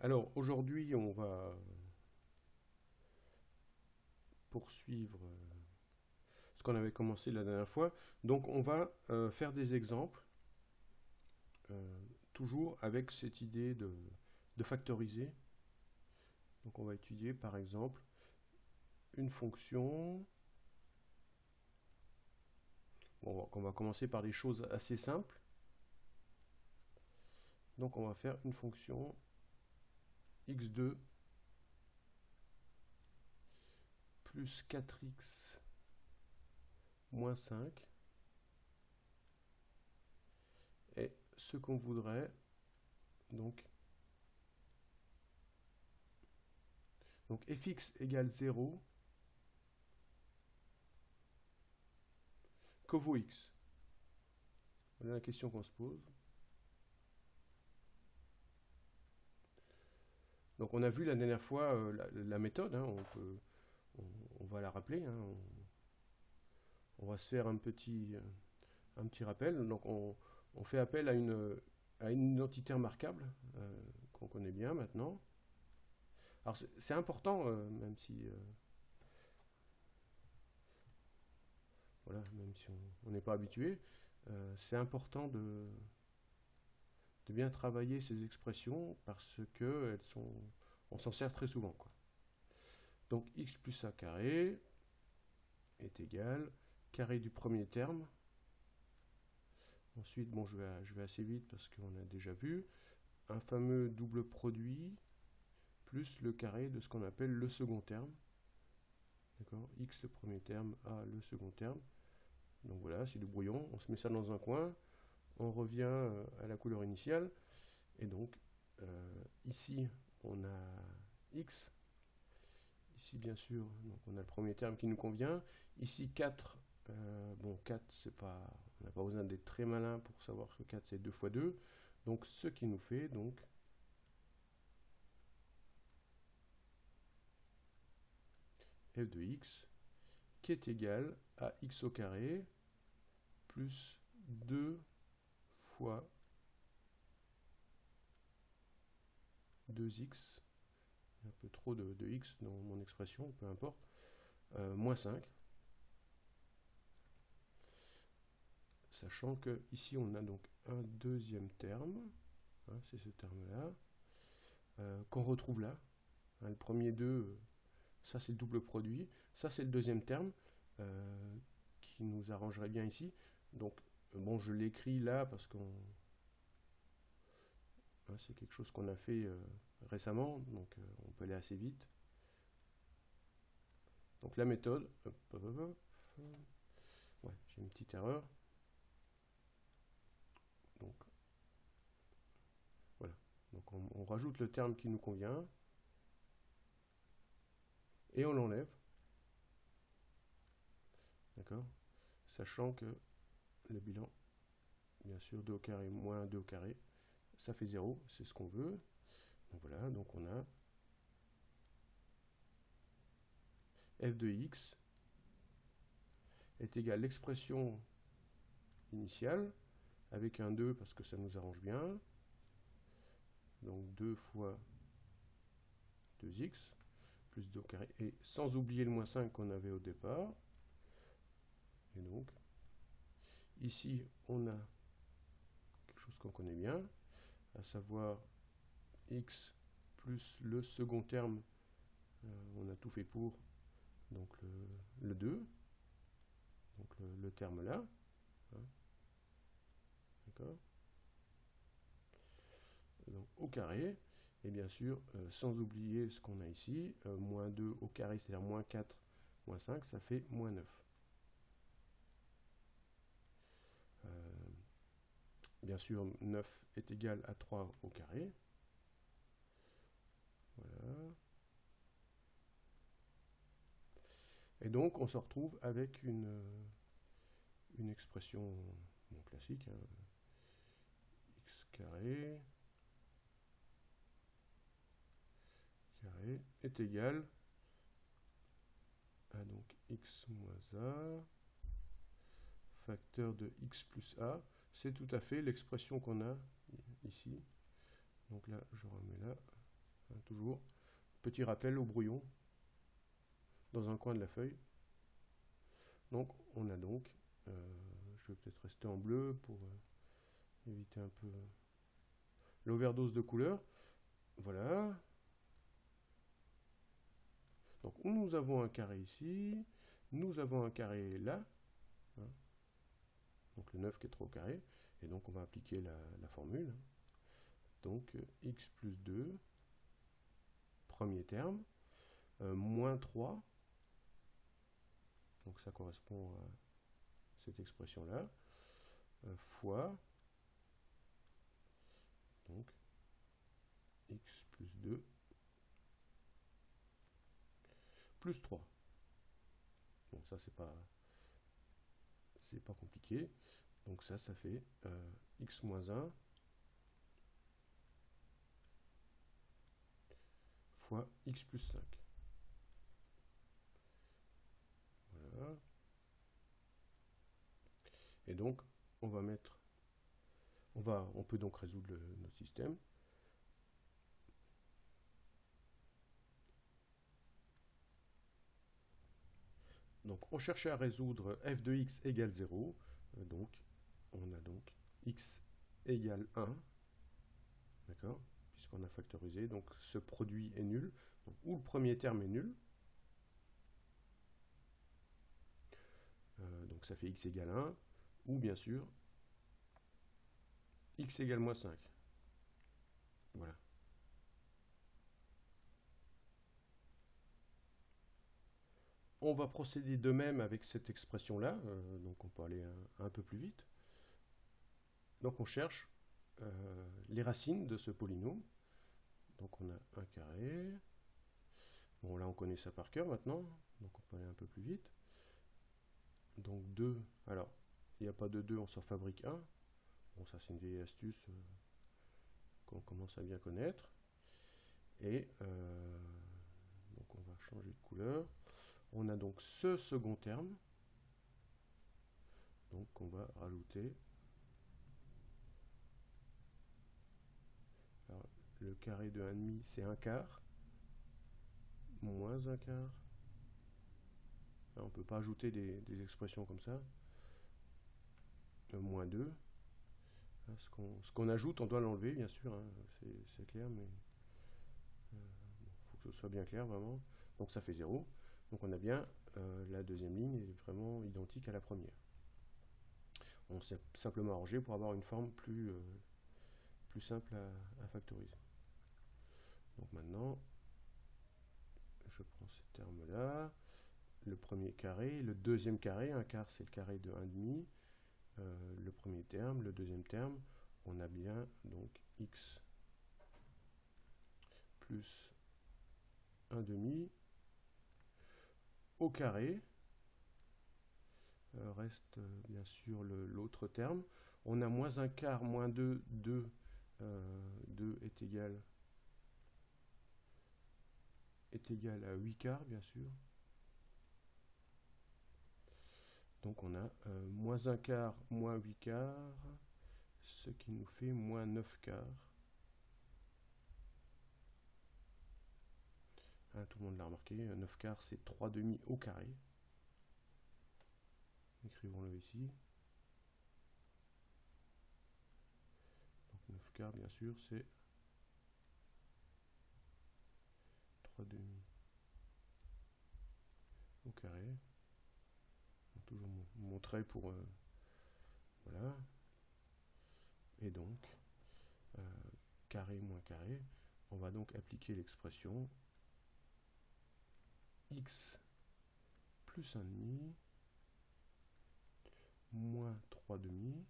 Alors aujourd'hui, on va poursuivre ce qu'on avait commencé la dernière fois. Donc on va faire des exemples, toujours avec cette idée de factoriser. Donc on va étudier par exemple une fonction. Bon, on va commencer par des choses assez simples. Donc on va faire une fonction x2 plus 4x moins 5. Et ce qu'on voudrait, donc fx égale 0, que vaut x? Voilà la question qu'on se pose. Donc on a vu la dernière fois la méthode, hein, on va la rappeler, hein, on va se faire un petit rappel. Donc on fait appel à une identité remarquable qu'on connaît bien maintenant. Alors c'est important, même si voilà, même si on n'est pas habitué, c'est important de bien travailler ces expressions parce que on s'en sert très souvent, quoi. Donc x plus a carré est égal carré du premier terme. Ensuite, bon, je vais assez vite parce qu'on a déjà vu un fameux double produit plus le carré de ce qu'on appelle le second terme. D'accord, x le premier terme, a le second terme. Donc voilà, c'est du brouillon. On se met ça dans un coin. On revient à la couleur initiale. Et donc, ici, on a x. Ici, bien sûr, donc on a le premier terme qui nous convient. Ici, 4. Bon, 4, c'est pas, on n'a pas besoin d'être très malin pour savoir que 4, c'est 2 fois 2. Donc, ce qui nous fait, donc, f de x, qui est égal à x au carré, plus 2 fois 2x, un peu trop de x dans mon expression, peu importe, moins 5. Sachant que ici on a donc un deuxième terme, hein, c'est ce terme-là, qu'on retrouve là. Hein, le premier 2, ça c'est le double produit, ça c'est le deuxième terme, qui nous arrangerait bien ici. Donc, bon, je l'écris là parce qu'on c'est quelque chose qu'on a fait récemment, donc on peut aller assez vite. Donc la méthode, ouais, j'ai une petite erreur. Donc voilà, donc on rajoute le terme qui nous convient et on l'enlève, d'accord, sachant que le bilan, bien sûr, 2 au carré moins 2 au carré, ça fait 0, c'est ce qu'on veut. Donc voilà, donc on a f de x est égal à l'expression initiale, avec un 2 parce que ça nous arrange bien, donc 2 fois 2x, plus 2 au carré, et sans oublier le moins 5 qu'on avait au départ. Et donc, ici, on a quelque chose qu'on connaît bien, à savoir x plus le second terme, on a tout fait pour, donc le 2, donc le terme là, hein, d'accord, donc au carré, et bien sûr, sans oublier ce qu'on a ici, moins 2 au carré, c'est-à-dire moins 4, moins 5, ça fait moins 9. Bien sûr, 9 est égal à 3 au carré. Voilà. Et donc, on se retrouve avec une expression bon, classique, hein, x carré est égal à donc x moins a facteur de x plus a. C'est tout à fait l'expression qu'on a ici. Donc là, je remets là. toujours. Petit rappel au brouillon dans un coin de la feuille. Donc on a donc, je vais peut-être rester en bleu pour éviter un peu l'overdose de couleurs. Voilà. Donc nous avons un carré ici, nous avons un carré là, hein. Donc le 9 qui est 3 au carré, et donc on va appliquer la formule. Donc x plus 2, premier terme, moins 3, donc ça correspond à cette expression-là, fois, donc x plus 2, plus 3. Bon, ça c'est pas compliqué. Donc ça fait x moins 1 fois x plus 5. Voilà. Et donc, on peut donc résoudre notre système. Donc, on cherchait à résoudre f de x égale 0. Donc, on a donc x égale 1. D'accord? Puisqu'on a factorisé. Donc, ce produit est nul. Donc, ou le premier terme est nul. Donc, ça fait x égale 1. Ou, bien sûr, x égale moins 5. Voilà. On va procéder de même avec cette expression-là. Donc, on peut aller un peu plus vite. Donc, on cherche les racines de ce polynôme. Donc on a un carré. Bon, là on connaît ça par cœur maintenant, donc on peut aller un peu plus vite. Donc 2, alors il n'y a pas de 2, on s'en fabrique un. Bon, ça c'est une vieille astuce qu'on commence à bien connaître. Et donc on va changer de couleur. On a donc ce second terme. Donc on va rajouter. Alors, le carré de 1,5 c'est 1 quart. Moins 1 quart. On ne peut pas ajouter des expressions comme ça. Moins 2. Ce qu'on ajoute, on doit l'enlever, bien sûr, hein, c'est clair, mais faut que ce soit bien clair, vraiment. Donc ça fait 0. Donc on a bien la deuxième ligne est vraiment identique à la première. On s'est simplement arrangé pour avoir une forme plus simple à factoriser. Donc maintenant, je prends ce terme-là, le premier carré, le deuxième carré, un quart c'est le carré de 1,5, le premier terme, le deuxième terme, on a bien donc x plus 1,5 au carré. Reste bien sûr l'autre terme. On a moins 1 quart, moins 2, 2, 2 est égal à 8 quarts, bien sûr. Donc on a moins 1 quart, moins 8 quarts, ce qui nous fait moins 9 quarts. Hein, tout le monde l'a remarqué, 9 quarts c'est 3 demi au carré. Écrivons-le ici. Donc 9 quarts, bien sûr, c'est 3 demi au carré. Donc, toujours mon trait pour... voilà. Et donc, carré moins carré, on va donc appliquer l'expression x plus 1,5 moins 3 demi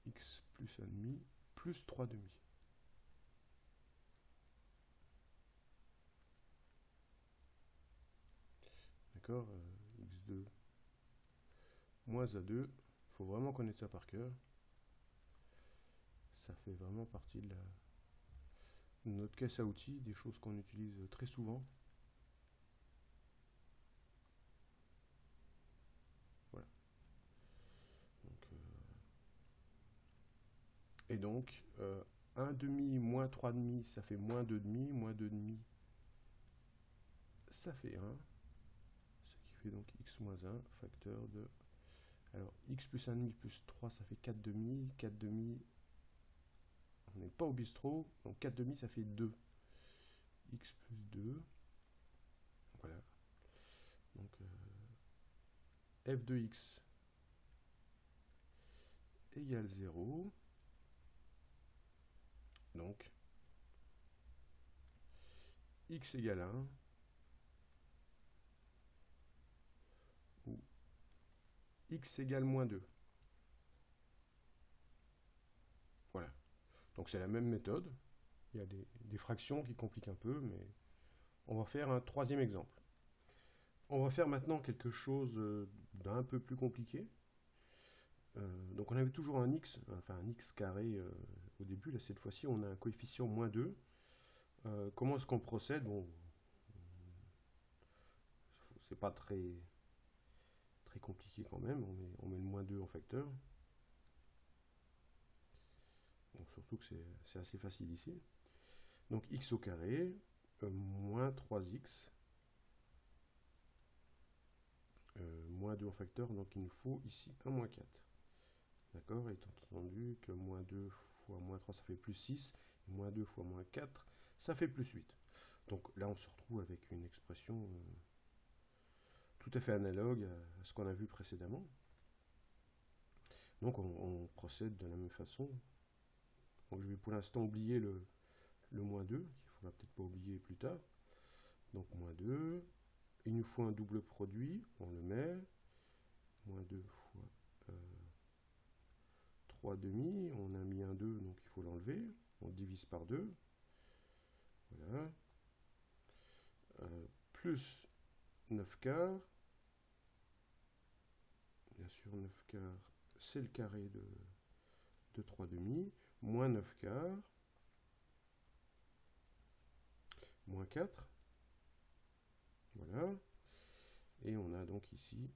x plus 1,5 plus 3 demi. D'accord, x2 moins a2, il faut vraiment connaître ça par cœur. Ça fait vraiment partie de notre caisse à outils, des choses qu'on utilise très souvent. Voilà. Et donc, 1 demi moins 3 demi, ça fait moins 2 demi, moins 2 demi, ça fait 1, ce qui fait donc x moins 1, facteur de... Alors, x plus 1 demi plus 3, ça fait 4 demi, 4 demi, on n'est pas au bistrot, donc 4 demi, ça fait 2. X plus 2, voilà. Donc, f de x égale 0. Donc, x égale 1, ou x égale moins 2. Voilà. Donc c'est la même méthode. Il y a des fractions qui compliquent un peu, mais on va faire un troisième exemple. On va faire maintenant quelque chose d'un peu plus compliqué. Donc on avait toujours un x, enfin un x carré au début. Là, cette fois-ci, on a un coefficient moins 2. Comment est-ce qu'on procède? Bon, c'est pas très compliqué quand même. On met le moins 2 en facteur. Bon, surtout que c'est assez facile ici. Donc x au carré, moins 3x, moins 2 en facteur, donc il nous faut ici un moins 4. D'accord? Étant entendu que moins 2 fois moins 3, ça fait plus 6, et moins 2 fois moins 4, ça fait plus 8. Donc là, on se retrouve avec une expression tout à fait analogue à ce qu'on a vu précédemment. Donc on procède de la même façon. Donc je vais pour l'instant oublier le moins 2, qu'il ne faudra peut-être pas oublier plus tard. Donc moins 2, il nous faut un double produit, on le met, moins 2 fois 3 demi, on a mis un 2, donc il faut l'enlever, on divise par 2, voilà, plus 9 quarts, bien sûr 9 quarts, c'est le carré de 3 demi, moins 9 quarts, moins 4, voilà, et on a donc ici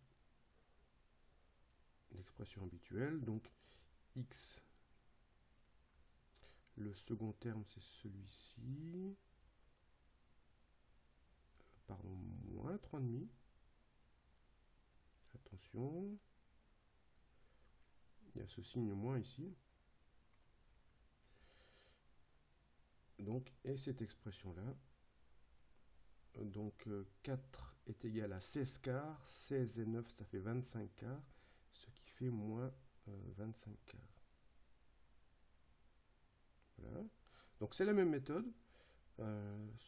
l'expression habituelle, donc x, le second terme c'est celui-ci, pardon, moins 3 demi, attention, il y a ce signe moins ici, donc, et cette expression-là, donc 4 est égal à 16 quarts, 16 et 9 ça fait 25 quarts, ce qui fait moins 25 quarts. Voilà. Donc c'est la même méthode,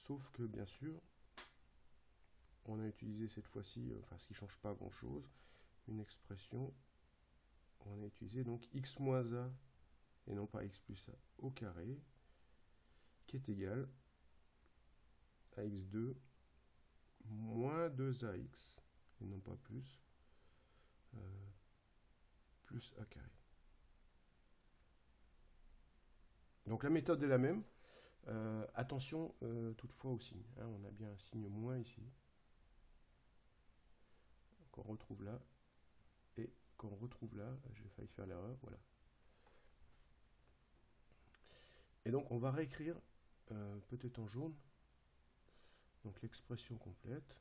sauf que bien sûr, on a utilisé cette fois-ci, enfin ce qui ne change pas grand-chose, une expression, on a utilisé donc x moins a, et non pas x plus a au carré, qui est égal à x2 moins 2ax, et non pas plus, plus a carré. Donc la méthode est la même. Attention toutefois au signe, hein, on a bien un signe moins ici, qu'on retrouve là, et qu'on retrouve là, j'ai failli faire l'erreur, voilà. Et donc on va réécrire, peut-être en jaune, donc l'expression complète,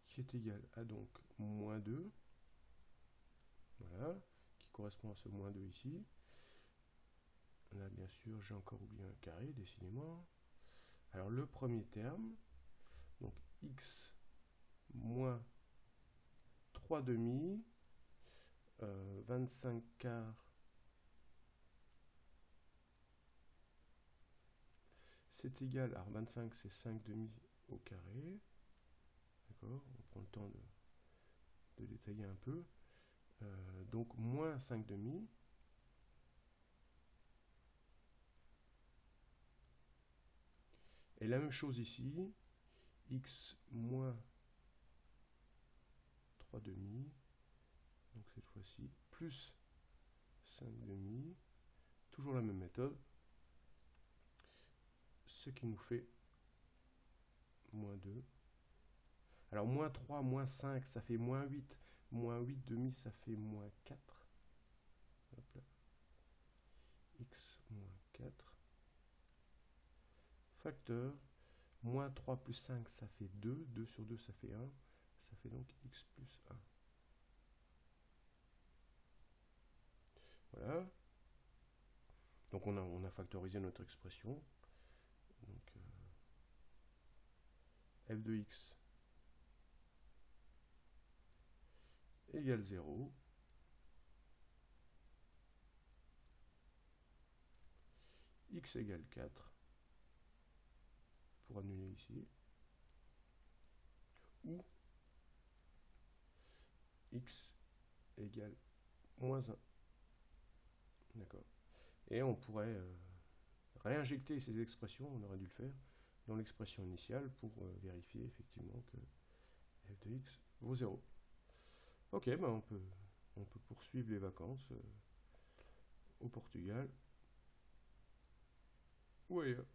qui est égale à donc moins 2, voilà, qui correspond à ce moins 2 ici. Là bien sûr j'ai encore oublié un carré, décidément. Alors le premier terme, donc x moins 3 demi, 25 quarts, c'est égal, alors 25 c'est 5 demi au carré, d'accord, on prend le temps de détailler un peu, donc moins 5 demi, et la même chose ici, x moins 3 demi, donc cette fois-ci, plus 5 demi, toujours la même méthode, ce qui nous fait moins 2. Alors moins 3, moins 5, ça fait moins 8 demi, ça fait moins 4. Hop là. X moins 4. Facteur. Moins 3 plus 5, ça fait 2. 2 sur 2, ça fait 1. Ça fait donc x plus 1. Voilà. Donc on a factorisé notre expression. Donc f de x égale 0. X égale 4. Pour annuler ici. Ou x égale moins 1. D'accord. Et on pourrait réinjecter ces expressions, on aurait dû le faire, dans l'expression initiale pour vérifier effectivement que f de x vaut 0. Ok, ben on peut poursuivre les vacances au Portugal ou ailleurs.